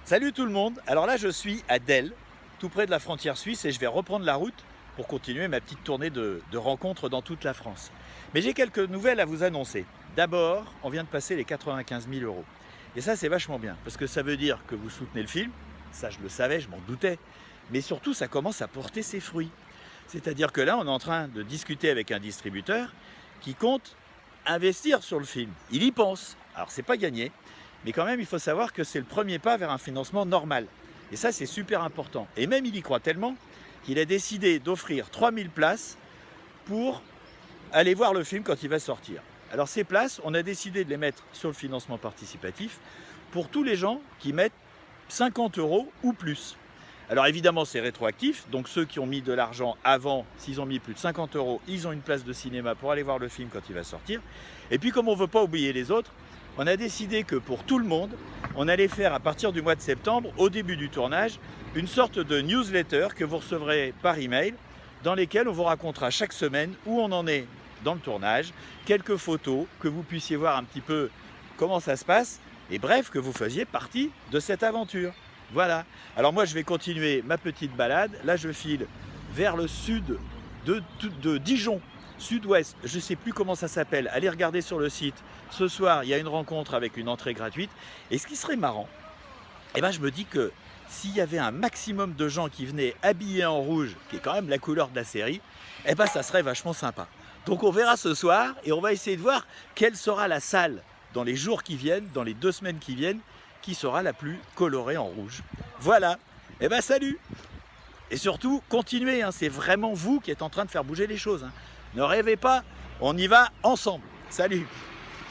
Salut tout le monde. Alors là je suis à Delle, tout près de la frontière suisse, et je vais reprendre la route pour continuer ma petite tournée de rencontres dans toute la France. Mais j'ai quelques nouvelles à vous annoncer. D'abord, on vient de passer les 95 000 euros. Et ça c'est vachement bien, parce que ça veut dire que vous soutenez le film, ça je le savais, je m'en doutais, mais surtout ça commence à porter ses fruits. C'est-à-dire que là on est en train de discuter avec un distributeur qui compte investir sur le film. Il y pense. Alors c'est pas gagné, mais quand même il faut savoir que c'est le premier pas vers un financement normal. Et ça c'est super important. Et même il y croit tellement qu'il a décidé d'offrir 3000 places pour aller voir le film quand il va sortir. Alors ces places, on a décidé de les mettre sur le financement participatif pour tous les gens qui mettent 50 € ou plus. Alors évidemment c'est rétroactif, donc ceux qui ont mis de l'argent avant, s'ils ont mis plus de 50 €, ils ont une place de cinéma pour aller voir le film quand il va sortir. Et puis comme on ne veut pas oublier les autres, on a décidé que pour tout le monde, on allait faire à partir du mois de septembre, au début du tournage, une sorte de newsletter que vous recevrez par email, dans lesquelles on vous racontera chaque semaine où on en est dans le tournage, quelques photos, que vous puissiez voir un petit peu comment ça se passe, et bref, que vous faisiez partie de cette aventure. Voilà. Alors moi je vais continuer ma petite balade. Là je file vers le sud de Dijon, sud-ouest. Je ne sais plus comment ça s'appelle. Allez regarder sur le site. Ce soir il y a une rencontre avec une entrée gratuite. Et ce qui serait marrant, je me dis que s'il y avait un maximum de gens qui venaient habillés en rouge, qui est quand même la couleur de la série, ça serait vachement sympa. Donc on verra ce soir et on va essayer de voir quelle sera la salle dans les jours qui viennent, dans les 2 semaines qui viennent, qui sera la plus colorée en rouge. Voilà, salut. Et surtout, continuez, c'est vraiment vous qui êtes en train de faire bouger les choses. Ne rêvez pas, on y va ensemble. Salut.